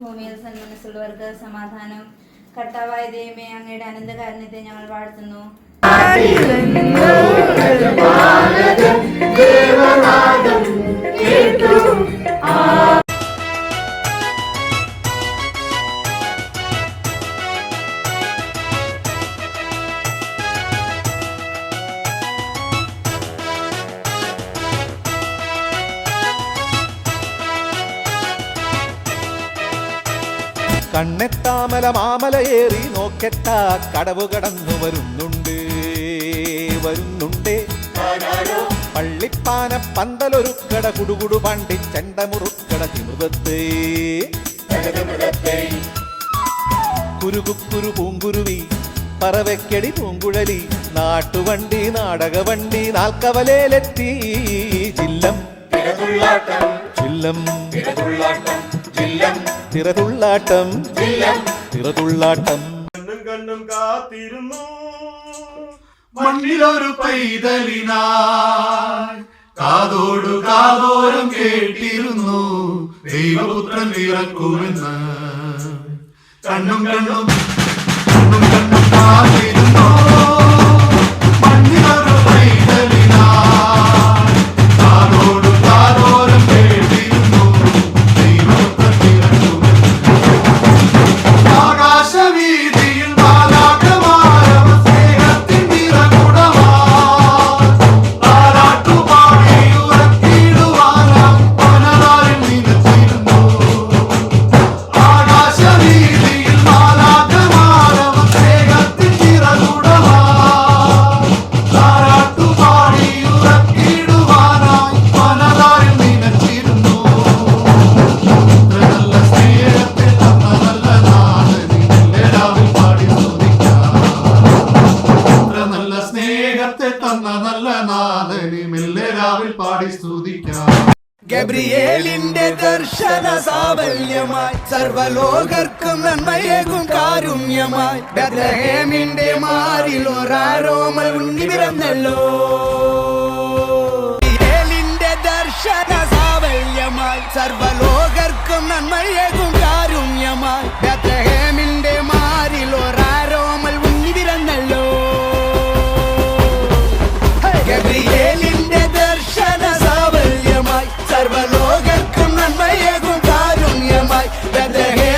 ഭൂമിയിൽ സന്മനസ്സുള്ളവർക്ക് സമാധാനം. കർത്താവായ ദൈവമേ, അങ്ങയുടെ അനന്തകാരുണ്യത്തെ ഞങ്ങൾ വാഴ്ത്തുന്നു. കണ്ണെത്താമല മാമലയേറി നോക്കെത്ത കടവു കടന്നു വരുന്നുണ്ട്. പള്ളിപ്പാന പന്തലൊരുക്കട കുടുകുടു പണ്ടി ചെണ്ടമുറുക്കട തിമൃതത്തെ കുരുകുക്കുരു പൂങ്കുരുവി പറവയ്ക്കടി പൂങ്കുഴലി നാട്ടുവണ്ടി നാടകവണ്ടി നാൽക്കവലേലെത്തി. ചില്ലം ചില്ലം തിറതുള്ളാട്ടം തിറതുള്ളാട്ടം. കണ്ണും കണ്ണും കാത്തിരുന്നു മണ്ണിലൊരു പൈതലിനായി കാതോടു കാതോരം കേട്ടിരുന്നു ദൈവപുത്രൻ പിറക്കുമെന്ന്. കണ്ണും കണ്ണും കണ്ണും കണ്ണും കാത്തിരുന്നു മണ്ണിലൊരു പൈതലിനായി കാതോടു കാതോരം കേട്ടിരുന്നു ദൈവപുത്രൻ പിറക്കുമെന്ന്. ആകാശവീതിയിൽ ഗബ്രിയേലിന്റെ ദർശന സാവല്യമായി സർവലോകർക്കും നന്മയേകും കാരുണ്യമായി ബെത്ലഹേമിന്റെ മാറിൽ ഒരാരോമൽ ഉണ്ണി പിറന്നല്ലോ. ഗബ്രിയേലിന്റെ ദർശന സാവല്യമായി സർവലോകർക്കും നന്മയേകും കാരുണ്യമായി ബെത്ലഹേമിന്റെ മാറിൽ ഒരാരോമൽ ഉണ്ണി പിറന്നല്ലോ. ഗബ്രിയേലിന്റെ ദർശന സാവല്യമായി സർവലോകർക്കും നന്മയേകും കാരുണ്യമായി ബെത്ലഹേം